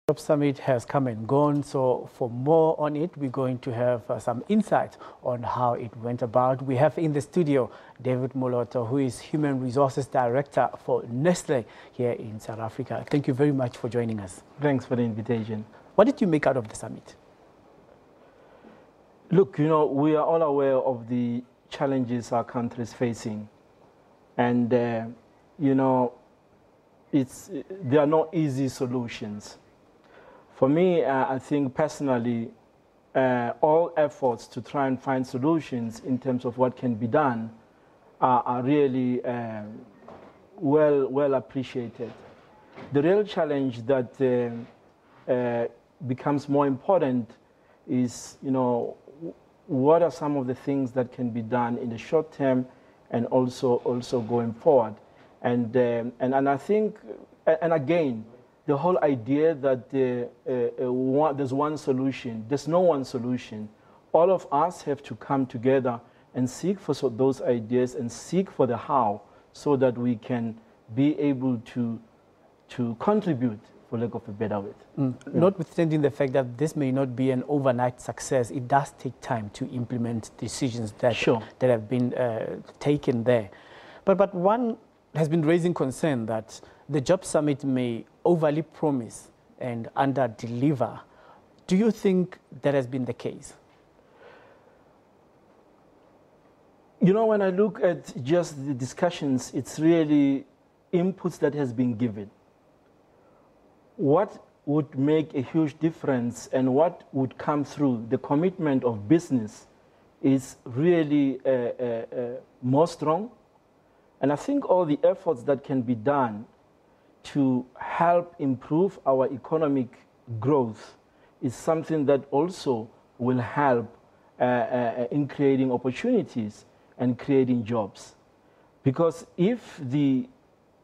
Job Summit has come and gone, so for more on it, we're going to have some insight on how it went about. We have in the studio David Moloto, who is Human Resources Director for Nestle here in South Africa. Thank you very much for joining us. Thanks for the invitation. What did you make out of the summit? Look, we are all aware of the challenges our country is facing. And, there are no easy solutions. For me, I think personally, all efforts to try and find solutions in terms of what can be done are really well appreciated. The real challenge that becomes more important is, what are some of the things that can be done in the short term and also going forward. And I think, and again, the whole idea that there's one solution, there's no one solution. All of us have to come together and seek for those ideas and seek for the how, so that we can be able to contribute, for lack of a better word. Notwithstanding the fact that this may not be an overnight success, it does take time to implement decisions that, that have been taken there. But one has been raising concern that the Job Summit may overly promise and under-deliver. Do you think that has been the case? When I look at just the discussions, it's really inputs that has been given. What would make a huge difference and what would come through the commitment of business is really more strong. And I think all the efforts that can be done to help improve our economic growth is something that also will help in creating opportunities and creating jobs. Because if the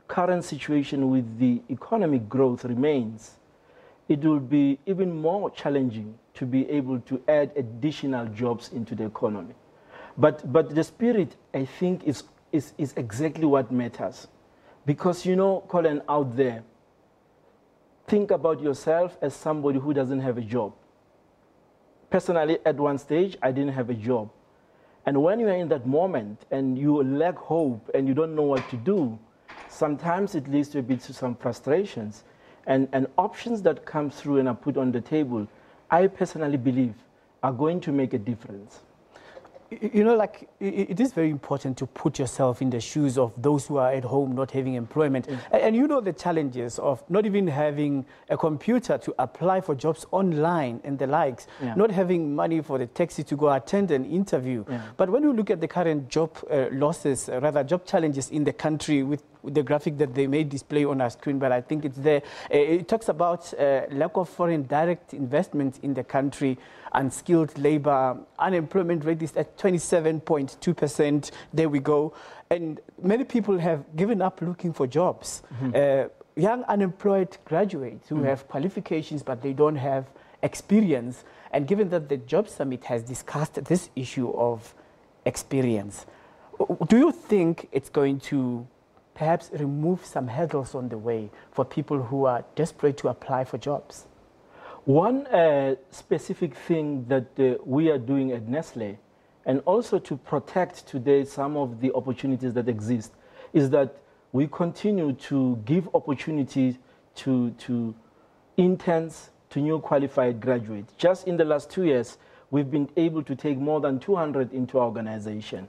current situation with the economic growth remains, it will be even more challenging to be able to add additional jobs into the economy. But the spirit, I think, is exactly what matters. Because, Colin, out there, think about yourself as somebody who doesn't have a job. Personally, at one stage, I didn't have a job. And when you are in that moment and you lack hope and you don't know what to do, sometimes it leads to a bit to some frustrations. And options that come through and are put on the table, I personally believe, are going to make a difference. It is very important to put yourself in the shoes of those who are at home not having employment. And the challenges of not even having a computer to apply for jobs online and the likes, not having money for the taxi to go attend an interview. But when you look at the current job losses, rather job challenges in the country with the graphic that they may display on our screen, but I think it's there. It talks about lack of foreign direct investment in the country, unskilled labor, unemployment rate is at 27.2%. There we go. And many people have given up looking for jobs. Young unemployed graduates who have qualifications, but they don't have experience. And given that the Job Summit has discussed this issue of experience, do you think it's going to perhaps remove some hurdles on the way for people who are desperate to apply for jobs? One specific thing that we are doing at Nestle, and also to protect today some of the opportunities that exist, is that we continue to give opportunities to interns, to new qualified graduates. Just in the last 2 years, we've been able to take more than 200 into our organization.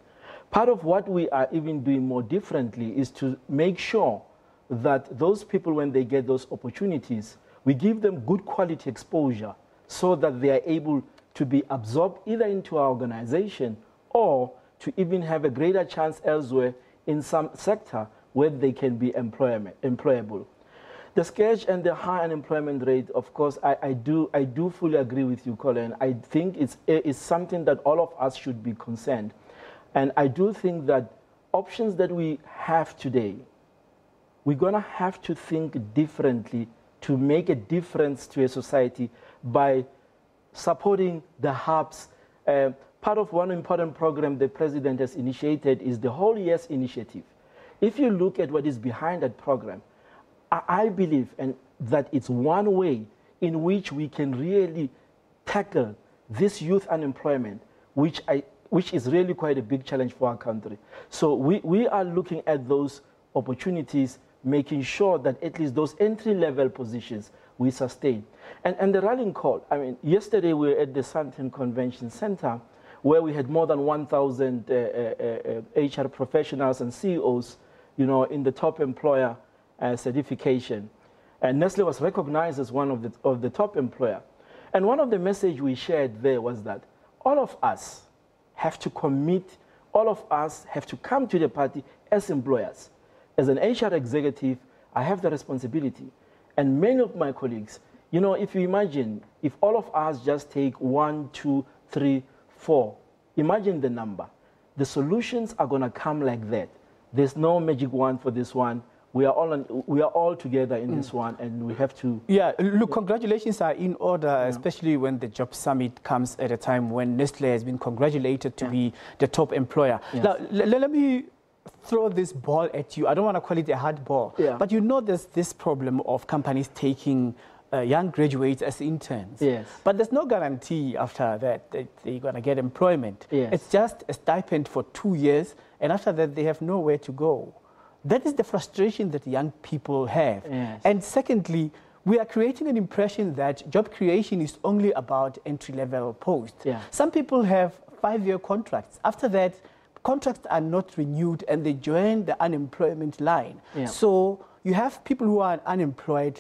Part of what we are even doing more differently is to make sure that those people, when they get those opportunities, we give them good quality exposure so that they are able to be absorbed either into our organization or to even have a greater chance elsewhere in some sector where they can be employable. The scarce and the high unemployment rate, of course, I do fully agree with you, Colin. I think it's something that all of us should be concerned. And I do think that options that we have today, we're going to have to think differently to make a difference to a society by supporting the hubs. Part of one important program the president has initiated is the Whole Yes Initiative. If you look at what is behind that program, I believe that it's one way in which we can really tackle this youth unemployment, which is really quite a big challenge for our country. So we are looking at those opportunities, making sure that at least those entry-level positions we sustain. And the rallying call, I mean, yesterday we were at the Sandton Convention Center, where we had more than 1,000 HR professionals and CEOs, you know, in the top employer certification. And Nestle was recognized as one of the top employer. And one of the messages we shared there was that all of us have to commit, all of us have to come to the party as employers. As an HR executive, I have the responsibility. And many of my colleagues, you know, if you imagine, if all of us just take 1, 2, 3, 4, imagine the number. The solutions are going to come like that. There's no magic wand for this one. We are all together in this one, and we have to... Yeah, look, congratulations are in order, especially when the Job Summit comes at a time when Nestle has been congratulated to be the top employer. Yes. Now, let me throw this ball at you. I don't want to call it a hard ball, but you know there's this problem of companies taking young graduates as interns. Yes. But there's no guarantee after that they're going to get employment. Yes. It's just a stipend for 2 years, and after that they have nowhere to go. That is the frustration that young people have. Yes. And secondly, we are creating an impression that job creation is only about entry-level posts. Yeah. Some people have 5-year contracts. After that, contracts are not renewed and they join the unemployment line. Yeah. So you have people who are unemployed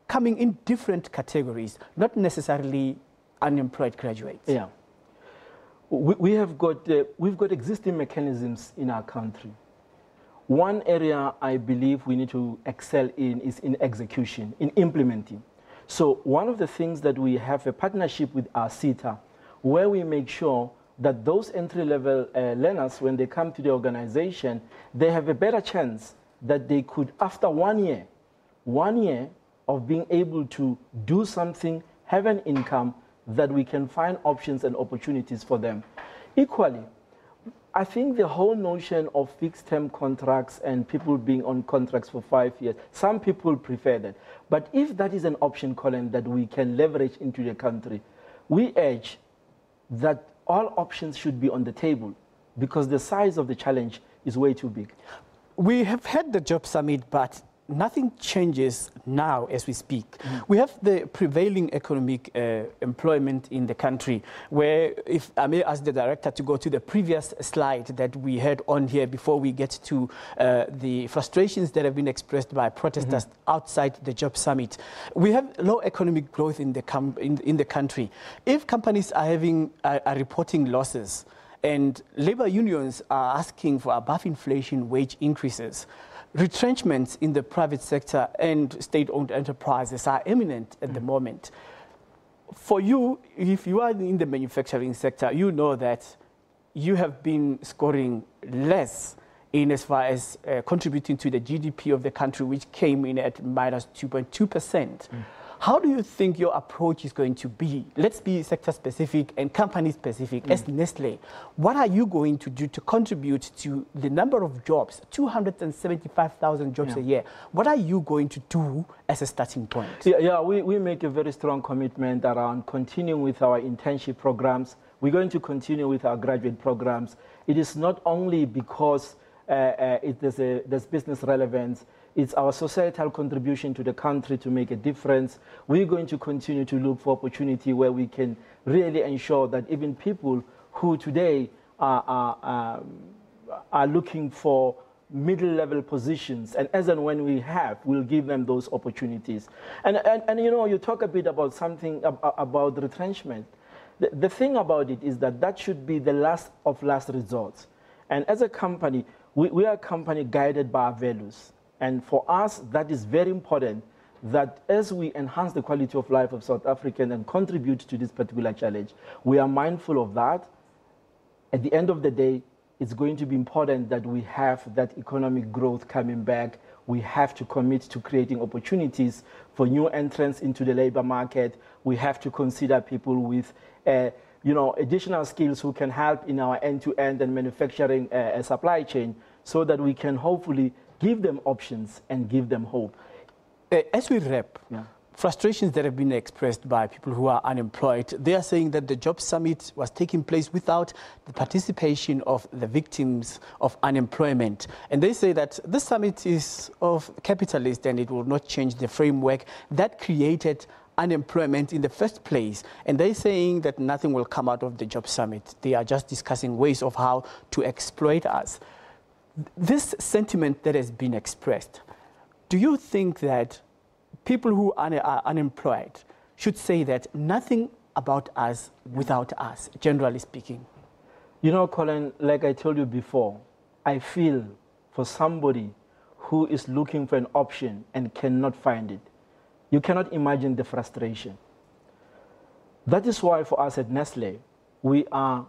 coming in different categories, not necessarily unemployed graduates. Yeah. We've got existing mechanisms in our country. One area I believe we need to excel in is in execution, in implementing. So one of the things that we have a partnership with our CETA, where we make sure that those entry-level learners, when they come to the organization, they have a better chance that they could, after 1 year of being able to do something, have an income, that we can find options and opportunities for them. Equally, I think the whole notion of fixed-term contracts and people being on contracts for 5 years, some people prefer that. But if that is an option, Colin, that we can leverage into the country, we urge that all options should be on the table because the size of the challenge is way too big. We have had the Job Summit, but nothing changes now as we speak. We have the prevailing economic employment in the country, where, if I may ask the director to go to the previous slide that we had on here before we get to the frustrations that have been expressed by protesters outside the Job Summit. We have low economic growth in the country. If companies are reporting losses and labor unions are asking for above inflation wage increases, retrenchments in the private sector and state-owned enterprises are imminent at the moment. For you, if you are in the manufacturing sector, you know that you have been scoring less in as far as contributing to the GDP of the country, which came in at minus 2.2%. How do you think your approach is going to be? Let's be sector-specific and company-specific. As Nestle, what are you going to do to contribute to the number of jobs, 275,000 jobs a year? What are you going to do as a starting point? We make a very strong commitment around continuing with our internship programs. We're going to continue with our graduate programs. It is not only because there's business relevance. It's our societal contribution to the country to make a difference. We're going to continue to look for opportunity where we can really ensure that even people who today are looking for middle-level positions, and as and when we have, we'll give them those opportunities. And you know, you talk a bit about something about retrenchment. The thing about it is that should be the last of last resort. And as a company, we are a company guided by our values. And for us, that is very important, that as we enhance the quality of life of South Africans and contribute to this particular challenge, we are mindful of that. At the end of the day, it's going to be important that we have that economic growth coming back. We have to commit to creating opportunities for new entrants into the labor market. We have to consider people with additional skills who can help in our end-to-end and manufacturing supply chain, so that we can hopefully give them options and give them hope. As we wrap, frustrations that have been expressed by people who are unemployed. They are saying that the job summit was taking place without the participation of the victims of unemployment. And they say that this summit is of capitalist and it will not change the framework that created unemployment in the first place. And they're saying that nothing will come out of the job summit. They are just discussing ways of how to exploit us. This sentiment that has been expressed, do you think that people who are unemployed should say that nothing about us without us, generally speaking? You know, Colin, like I told you before, I feel for somebody who is looking for an option and cannot find it, you cannot imagine the frustration. That is why for us at Nestle, we are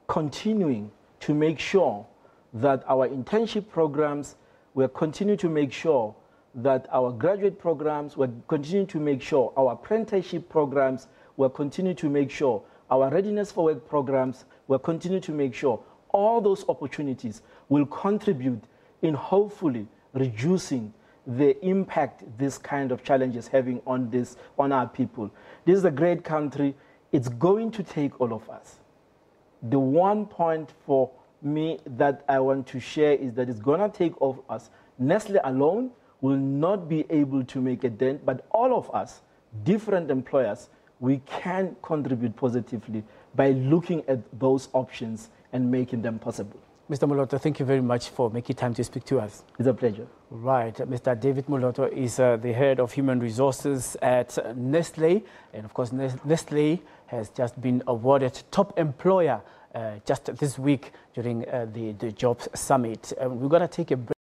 continuing to make sure that our internship programs, we are continuing to make sure that our graduate programs, we're continuing to make sure our apprenticeship programs, we're continuing to make sure our readiness for work programs, we're continuing to make sure all those opportunities will contribute in hopefully reducing the impact this kind of challenge is having on our people. This is a great country. It's going to take all of us. The one point for me that I want to share is that it's going to take all of us. Nestle alone will not be able to make a dent, but all of us, different employers, we can contribute positively by looking at those options and making them possible. Mr. Moloto, thank you very much for making time to speak to us. It's a pleasure. Right. Mr. David Moloto is the head of human resources at Nestle. And of course, Nestle has just been awarded top employer just this week during the Jobs Summit. We're going to take a break.